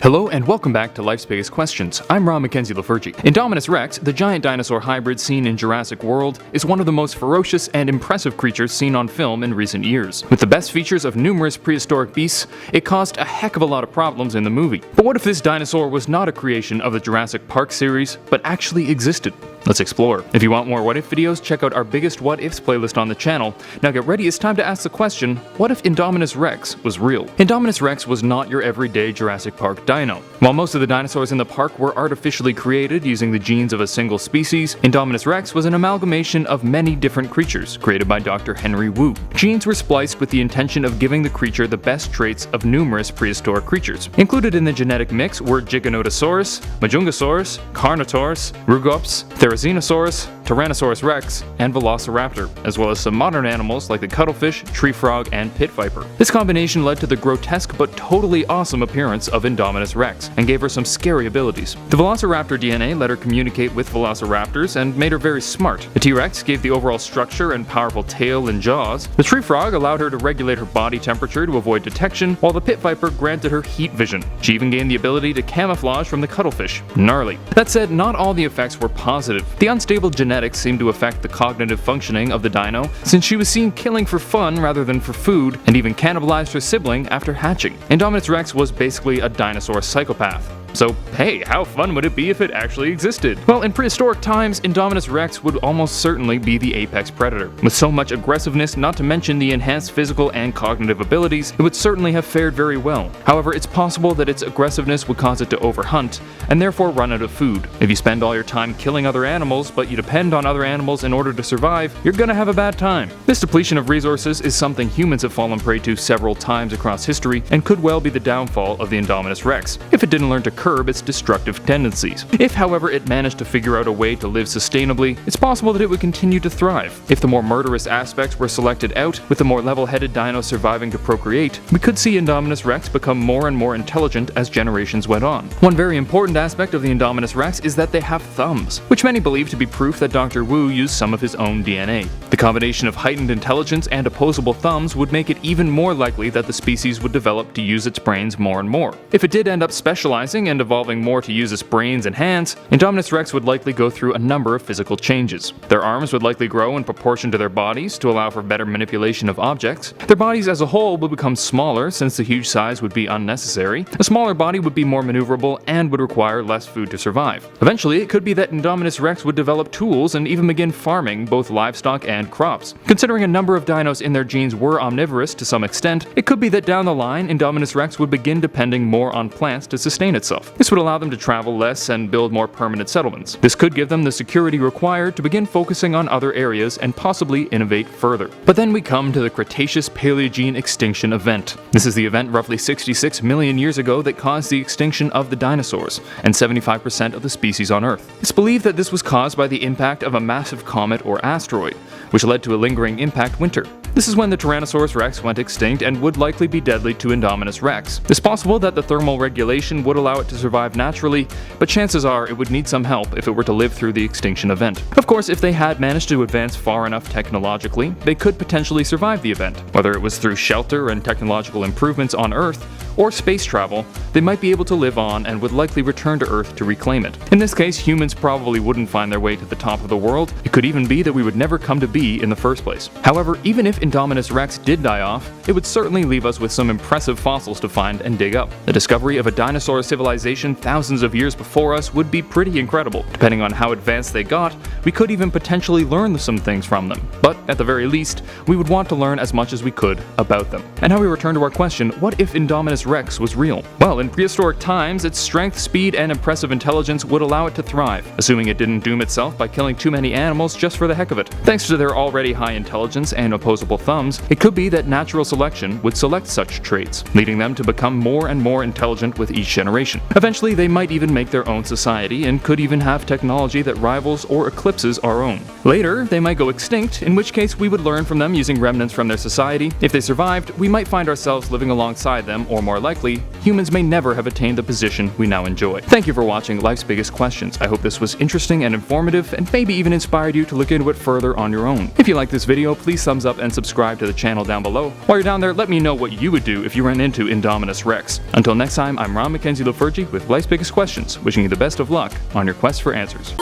Hello and welcome back to Life's Biggest Questions. I'm Ron Mackenzie Lafergie. Indominus Rex, the giant dinosaur hybrid seen in Jurassic World, is one of the most ferocious and impressive creatures seen on film in recent years. With the best features of numerous prehistoric beasts, it caused a heck of a lot of problems in the movie. But what if this dinosaur was not a creation of the Jurassic Park series, but actually existed? Let's explore. If you want more what if videos, check out our biggest what ifs playlist on the channel. Now get ready, it's time to ask the question, what if Indominus Rex was real? Indominus Rex was not your everyday Jurassic Park dino. While most of the dinosaurs in the park were artificially created using the genes of a single species, Indominus Rex was an amalgamation of many different creatures created by Dr. Henry Wu. Genes were spliced with the intention of giving the creature the best traits of numerous prehistoric creatures. Included in the genetic mix were Giganotosaurus, Majungasaurus, Carnotaurus, Rugops, Therizinosaurus, Tyrannosaurus Rex, and Velociraptor, as well as some modern animals like the cuttlefish, tree frog, and pit viper. This combination led to the grotesque but totally awesome appearance of Indominus Rex, and gave her some scary abilities. The Velociraptor DNA let her communicate with velociraptors and made her very smart. The T-Rex gave the overall structure and powerful tail and jaws. The tree frog allowed her to regulate her body temperature to avoid detection, while the pit viper granted her heat vision. She even gained the ability to camouflage from the cuttlefish. Gnarly. That said, not all the effects were positive. The unstable genetics seemed to affect the cognitive functioning of the dino, since she was seen killing for fun rather than for food, and even cannibalized her sibling after hatching. Indominus Rex was basically a dinosaur psychopath. So hey, how fun would it be if it actually existed? Well, in prehistoric times, Indominus Rex would almost certainly be the apex predator. With so much aggressiveness, not to mention the enhanced physical and cognitive abilities, it would certainly have fared very well. However, it's possible that its aggressiveness would cause it to overhunt, and therefore run out of food. If you spend all your time killing other animals, but you depend on other animals in order to survive, you're gonna have a bad time. This depletion of resources is something humans have fallen prey to several times across history, and could well be the downfall of the Indominus Rex, if it didn't learn to curb its destructive tendencies. If, however, it managed to figure out a way to live sustainably, it's possible that it would continue to thrive. If the more murderous aspects were selected out, with the more level-headed dinos surviving to procreate, we could see Indominus Rex become more and more intelligent as generations went on. One very important aspect of the Indominus Rex is that they have thumbs, which many believe to be proof that Dr. Wu used some of his own DNA. The combination of heightened intelligence and opposable thumbs would make it even more likely that the species would develop to use its brains more and more. If it did end up specializing and evolving more to use its brains and hands, Indominus Rex would likely go through a number of physical changes. Their arms would likely grow in proportion to their bodies to allow for better manipulation of objects. Their bodies as a whole would become smaller since the huge size would be unnecessary. A smaller body would be more maneuverable and would require less food to survive. Eventually, it could be that Indominus Rex would develop tools and even begin farming both livestock and crops. Considering a number of dinos in their genes were omnivorous to some extent, it could be that down the line, Indominus Rex would begin depending more on plants to sustain itself. This would allow them to travel less and build more permanent settlements. This could give them the security required to begin focusing on other areas and possibly innovate further. But then we come to the Cretaceous Paleogene Extinction event. This is the event roughly 66 million years ago that caused the extinction of the dinosaurs, and 75% of the species on Earth. It's believed that this was caused by the impact of a massive comet or asteroid, which led to a lingering impact winter. This is when the Tyrannosaurus Rex went extinct and would likely be deadly to Indominus Rex. It's possible that the thermal regulation would allow it to survive naturally, but chances are it would need some help if it were to live through the extinction event. Of course, if they had managed to advance far enough technologically, they could potentially survive the event. Whether it was through shelter and technological improvements on Earth, or space travel, they might be able to live on and would likely return to Earth to reclaim it. In this case, humans probably wouldn't find their way to the top of the world. It could even be that we would never come to be in the first place. However, even if Indominus Rex did die off, it would certainly leave us with some impressive fossils to find and dig up. The discovery of a dinosaur civilization thousands of years before us would be pretty incredible. Depending on how advanced they got, we could even potentially learn some things from them. But at the very least, we would want to learn as much as we could about them. And now we return to our question, what if Indominus Rex was real? Well, in prehistoric times, its strength, speed, and impressive intelligence would allow it to thrive, assuming it didn't doom itself by killing too many animals just for the heck of it. Thanks to their already high intelligence and opposable thumbs, it could be that natural selection would select such traits, leading them to become more and more intelligent with each generation. Eventually, they might even make their own society and could even have technology that rivals or eclipses our own. Later, they might go extinct, in which case we would learn from them using remnants from their society. If they survived, we might find ourselves living alongside them or more more likely, humans may never have attained the position we now enjoy. Thank you for watching Life's Biggest Questions. I hope this was interesting and informative, and maybe even inspired you to look into it further on your own. If you like this video, please thumbs up and subscribe to the channel down below. While you're down there, let me know what you would do if you ran into Indominus Rex. Until next time, I'm Ron Mackenzie Lafergie with Life's Biggest Questions, wishing you the best of luck on your quest for answers.